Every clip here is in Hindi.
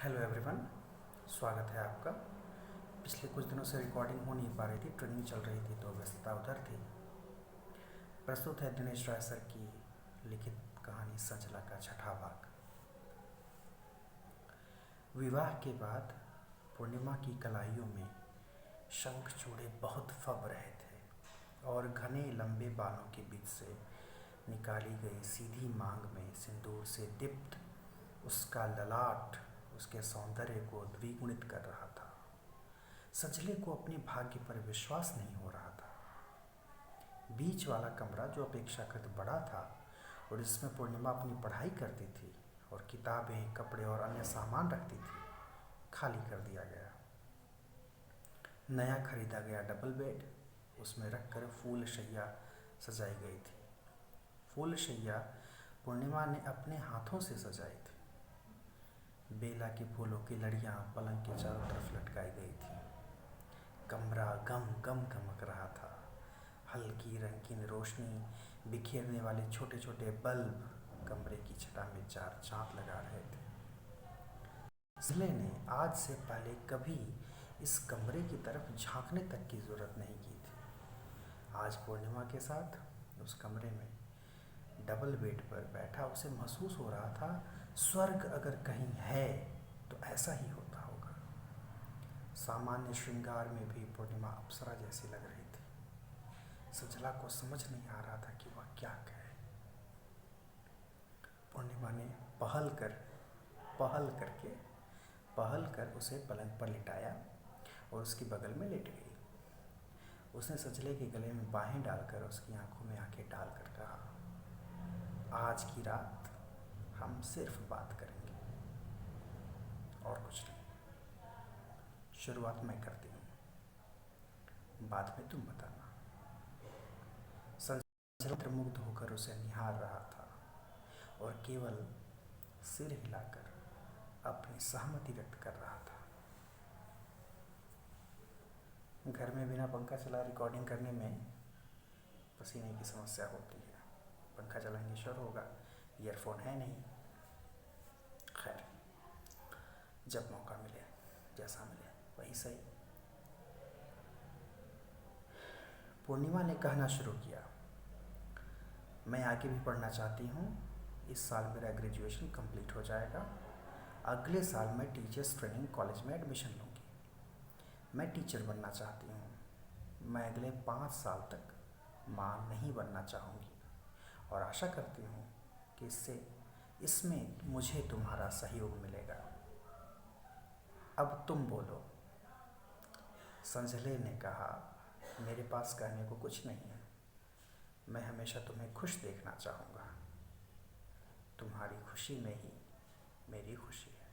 हेलो एवरीवन, स्वागत है आपका। पिछले कुछ दिनों से रिकॉर्डिंग हो नहीं पा रही थी, ट्रेनिंग चल रही थी तो व्यस्तता उधर थी। प्रस्तुत है दिनेश राय सर की लिखित कहानी संचला का छठा भाग। विवाह के बाद पूर्णिमा की कलाइयों में शंख चूड़े बहुत फब रहे थे और घने लंबे बालों के बीच से निकाली गई सीधी मांग में सिंदूर से दीप्त उसका ललाट उसके सौंदर्य को द्विगुणित कर रहा था। संजले को अपने भाग्य पर विश्वास नहीं हो रहा था। बीच वाला कमरा जो अपेक्षाकृत बड़ा था और जिसमें पूर्णिमा अपनी पढ़ाई करती थी और किताबें, कपड़े और अन्य सामान रखती थी, खाली कर दिया गया। नया खरीदा गया डबल बेड उसमें रखकर फूल शैया सजाई गई थी। फूल शैया पूर्णिमा ने अपने हाथों से सजाई थी। बेला के फूलों की लड़ियां पलंग के चारों तरफ लटकाई गई थी। कमरा गम गम गमक रहा था। हल्की रंगीन रोशनी बिखेरने वाले छोटे छोटे बल्ब कमरे की छटा में चार चांद लगा रहे थे। संजले ने आज से पहले कभी इस कमरे की तरफ झांकने तक की जरूरत नहीं की थी। आज पूर्णिमा के साथ उस कमरे में डबल बेड पर बैठा उसे महसूस हो रहा था, स्वर्ग अगर कहीं है तो ऐसा ही होता होगा। सामान्य श्रृंगार में भी पूर्णिमा अप्सरा जैसी लग रही थी। संजला को समझ नहीं आ रहा था कि वह क्या कहे। पूर्णिमा ने पहल कर उसे पलंग पर लिटाया और उसकी बगल में लेट गई। उसने संजले के गले में बाहें डालकर उसकी आंखों में आंखें डालकर कहा, आज की रात हम सिर्फ बात करेंगे और कुछ नहीं। शुरुआत मैं करती हूँ, बाद में तुम बताना। संजय मुग्ध होकर उसे निहार रहा था और केवल सिर हिलाकर अपनी सहमति व्यक्त कर रहा था। घर में बिना पंखा चला रिकॉर्डिंग करने में पसीने की समस्या होती है। पंखा चलाएंगे शोर होगा, ईयरफोन है नहीं। खैर, जब मौका मिले, जैसा मिले वही सही। पूर्णिमा ने कहना शुरू किया, मैं आगे भी पढ़ना चाहती हूँ। इस साल मेरा ग्रेजुएशन कंप्लीट हो जाएगा। अगले साल मैं टीचर्स ट्रेनिंग कॉलेज में एडमिशन लूँगी। मैं टीचर बनना चाहती हूँ। मैं अगले 5 साल तक माँ नहीं बनना चाहूँगी और आशा करती हूँ कि इसमें मुझे तुम्हारा सहयोग मिलेगा। अब तुम बोलो। संजले ने कहा, मेरे पास कहने को कुछ नहीं है। मैं हमेशा तुम्हें खुश देखना चाहूँगा। तुम्हारी खुशी में ही मेरी खुशी है,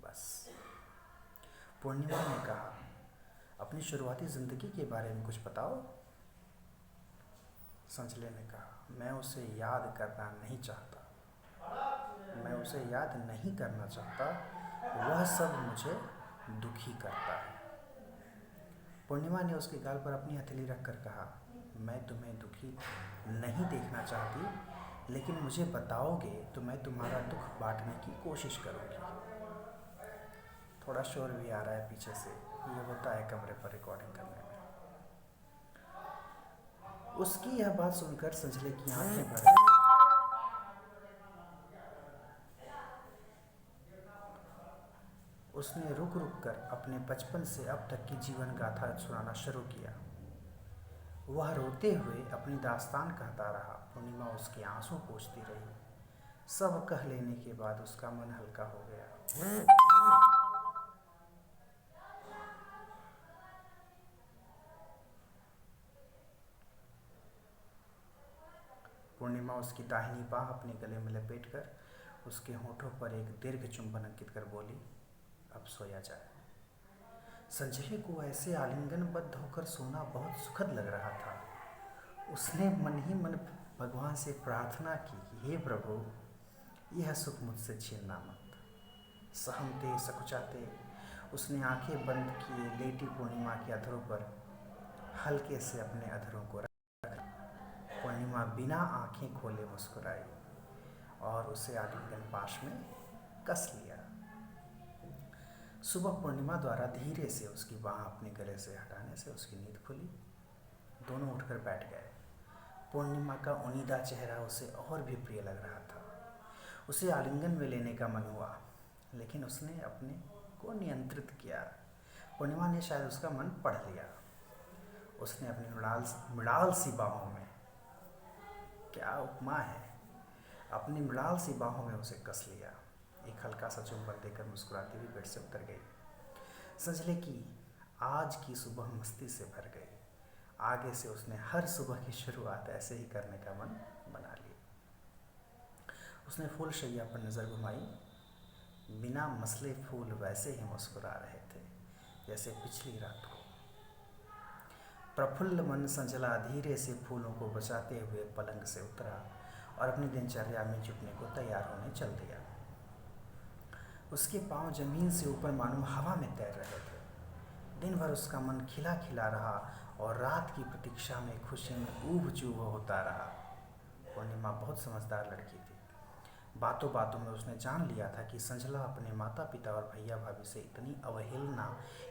बस। पूर्णिमा ने कहा, अपनी शुरुआती ज़िंदगी के बारे में कुछ बताओ। संजले ने कहा, मैं उसे याद करना नहीं चाहता। वह सब मुझे दुखी करता है। पूर्णिमा ने उसके गाल पर अपनी हथेली रखकर कहा, मैं तुम्हें दुखी नहीं देखना चाहती, लेकिन मुझे बताओगे तो मैं तुम्हारा दुख बांटने की कोशिश करूँगी। थोड़ा शोर भी आ रहा है पीछे से, ये होता है कमरे पर रिकॉर्डिंग करने में। उसकी यह बात सुनकर संजले की आंखें भर आई। उसने रुक रुक कर अपने बचपन से अब तक की जीवन गाथा सुनाना शुरू किया। वह रोते हुए अपनी दास्तान कहता रहा। पूर्णिमा उसके आंसू पोंछती रही। सब कह लेने के बाद उसका मन हल्का हो गया। पूर्णिमा उसकी दाहिनी बाह अपने गले में लपेटकर उसके होठों पर एक दीर्घ चुंबन अंकित कर बोली, अब सोया जाए। संजय को ऐसे आलिंगनबद्ध होकर सोना बहुत सुखद लग रहा था। उसने मन ही मन भगवान से प्रार्थना की कि हे प्रभु, यह सुख मुझसे छीनना मत। सहमते सकुचाते उसने आंखें बंद किए लेटी पूर्णिमा के अधरों पर हल्के से अपने अधरों को रख। पूर्णिमा बिना आंखें खोले मुस्कुराई और उसे आलिंगन पाश में कस लिया। सुबह पूर्णिमा द्वारा धीरे से उसकी बाँह अपने गले से हटाने से उसकी नींद खुली। दोनों उठकर बैठ गए। पूर्णिमा का उनीदा चेहरा उसे और भी प्रिय लग रहा था। उसे आलिंगन में लेने का मन हुआ, लेकिन उसने अपने को नियंत्रित किया। पूर्णिमा ने शायद उसका मन पढ़ लिया। उसने अपनी मृणाल सी बाहों में, क्या उपमा है, अपनी मृणाल सी बाहों में उसे कस लिया। एक हल्का सा चुंबन देकर मुस्कुराती हुई बेड से उतर गई। संजले की आज की सुबह मस्ती से भर गई। आगे से उसने हर सुबह की शुरुआत ऐसे ही करने का मन बना लिया। उसने फूल शैया पर नज़र घुमाई। बिना मसले फूल वैसे ही मुस्कुरा रहे थे जैसे पिछली रात को। प्रफुल्ल मन संजला धीरे से फूलों को बचाते हुए पलंग से उतरा और अपनी दिनचर्या में जुटने को तैयार होने चल दिया। उसके पांव जमीन से ऊपर मानो हवा में तैर रहे थे। दिन भर उसका मन खिला खिला रहा और रात की प्रतीक्षा में खुशी में ऊब चूब होता रहा। पूर्णिमा बहुत समझदार लड़की थी। बातों बातों में उसने जान लिया था कि संजला अपने माता पिता और भैया भाभी से इतनी अवहेलना,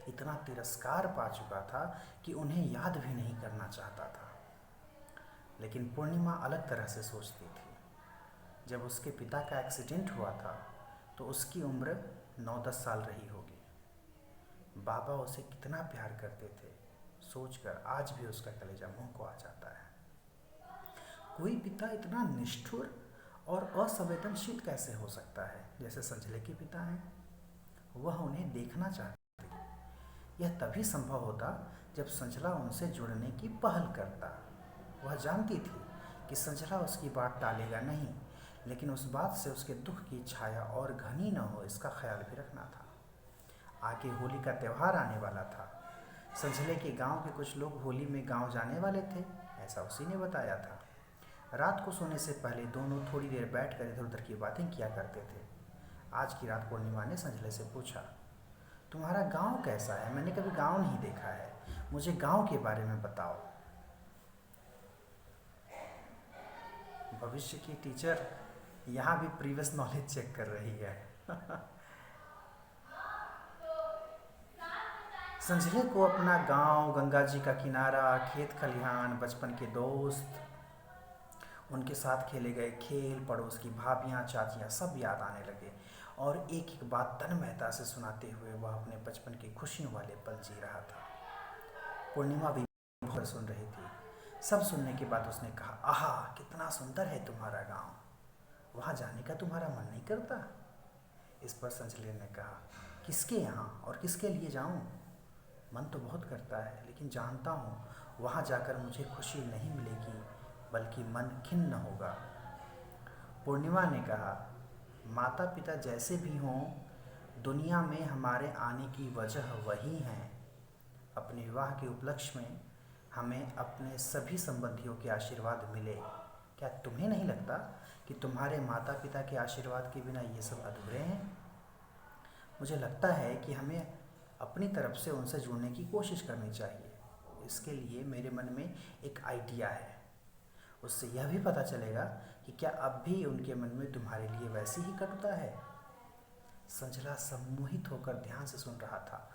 इतना तिरस्कार पा चुका था कि उन्हें याद भी नहीं करना चाहता था। लेकिन पूर्णिमा अलग तरह से सोचती थी। जब उसके पिता का एक्सीडेंट हुआ था तो उसकी उम्र 9-10 साल रही होगी। बाबा उसे कितना प्यार करते थे, सोचकर आज भी उसका कलेजा मुंह को आ जाता है। कोई पिता इतना निष्ठुर और असंवेदनशील कैसे हो सकता है जैसे संजले के पिता हैं। वह उन्हें देखना चाहती थी। यह तभी संभव होता जब संजला उनसे जुड़ने की पहल करता। वह जानती थी कि संजला उसकी बात टालेगा नहीं, लेकिन उस बात से उसके दुख की छाया और घनी न हो इसका ख्याल भी रखना था। आगे होली का त्यौहार आने वाला था। संजले के गांव के कुछ लोग होली में गांव जाने वाले थे, ऐसा उसी ने बताया था। रात को सोने से पहले दोनों थोड़ी देर बैठकर इधर उधर की बातें किया करते थे। आज की रात पूर्णिमा ने संजले से पूछा, तुम्हारा गांव कैसा है? मैंने कभी गांव नहीं देखा है, मुझे गांव के बारे में बताओ। भविष्य की टीचर यहाँ भी प्रीवियस नॉलेज चेक कर रही है। संजले को अपना गांव, गंगा जी का किनारा, खेत खलिहान, बचपन के दोस्त, उनके साथ खेले गए खेल, पड़ोस की भाभियाँ, चाचियाँ सब याद आने लगे और एक एक बात तन्मयता से सुनाते हुए वह अपने बचपन की खुशियों वाले पल जी रहा था। पूर्णिमा भी बहुत सुन रही थी। सब सुनने के बाद उसने कहा, आहा कितना सुंदर है तुम्हारा गांव, वहाँ जाने का तुम्हारा मन नहीं करता? इस पर संजले ने कहा, किसके यहाँ और किसके लिए जाऊँ? मन तो बहुत करता है, लेकिन जानता हूँ वहाँ जाकर मुझे खुशी नहीं मिलेगी बल्कि मन खिन्न होगा। पूर्णिमा ने कहा, माता पिता जैसे भी हों, दुनिया में हमारे आने की वजह वही हैं। अपने विवाह के उपलक्ष्य में हमें अपने सभी संबंधियों के आशीर्वाद मिले। क्या तुम्हें नहीं लगता कि तुम्हारे माता पिता के आशीर्वाद के बिना ये सब अधूरे हैं? मुझे लगता है कि हमें अपनी तरफ से उनसे जुड़ने की कोशिश करनी चाहिए। इसके लिए मेरे मन में एक आइडिया है। उससे यह भी पता चलेगा कि क्या अब भी उनके मन में तुम्हारे लिए वैसी ही कटुता है। संजला सम्मोहित होकर ध्यान से सुन रहा था।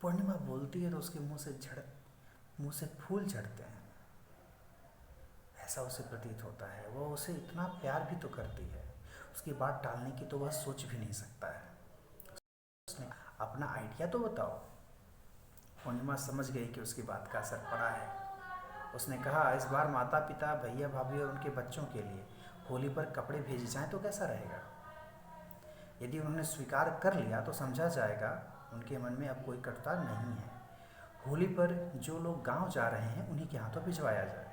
पूर्णिमा बोलती है तो उसके मुंह से फूल झड़ते हैं, ऐसा उसे प्रतीत होता है। वह उसे इतना प्यार भी तो करती है, उसकी बात टालने की तो वह सोच भी नहीं सकता है। उसने अपना आइडिया तो बताओ। पूर्णिमा समझ गई कि उसकी बात का असर पड़ा है। उसने कहा, इस बार माता पिता, भैया भाभी और उनके बच्चों के लिए होली पर कपड़े भेजे जाएं तो कैसा रहेगा? यदि उन्होंने स्वीकार कर लिया तो समझा जाएगा उनके मन में अब कोई कटुता नहीं है। होली पर जो लोग गांव जा रहे हैं उन्हीं के हाथों भिजवाया जाए।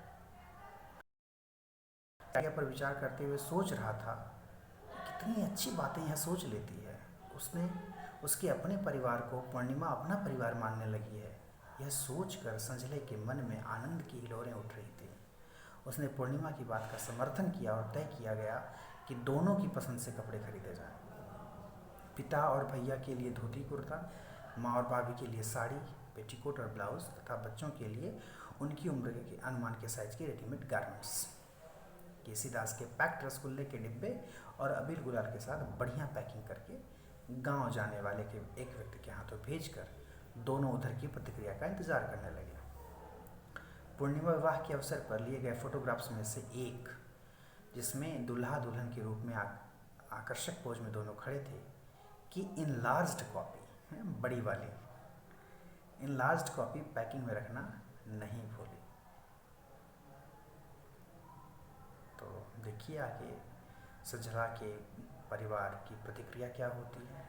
आइडिया पर विचार करते हुए सोच रहा था, कितनी अच्छी बातें यह सोच लेती है। उसने उसके अपने परिवार को पूर्णिमा अपना परिवार मानने लगी है। यह सोचकर संजले के मन में आनंद की हिलोरें उठ रही थी। उसने पूर्णिमा की बात का समर्थन किया और तय किया गया कि दोनों की पसंद से कपड़े खरीदे जाएं। पिता और भैया के लिए धोती कुर्ता, माँ और भाभी के लिए साड़ी, पेटीकोट और ब्लाउज तथा बच्चों के लिए उनकी उम्र के अनुमान के साइज के रेडीमेड गारमेंट्स। केसीदास के पैक्ड रसगुल्ले के डिब्बे और अबीर गुलाल के साथ बढ़िया पैकिंग करके गांव जाने वाले के एक व्यक्ति के हाथों भेजकर दोनों उधर की प्रतिक्रिया का इंतजार करने लगे। पूर्णिमा विवाह के अवसर पर लिए गए फोटोग्राफ्स में से एक, जिसमें दुल्हा दुल्हन के रूप में आकर्षक पोज में दोनों खड़े थे, कि इनलार्ज्ड कॉपी, बड़ी वाली इनलार्ज्ड कॉपी पैकिंग में रखना नहीं भूली। तो देखिए आगे सजला के परिवार की प्रतिक्रिया क्या होती है।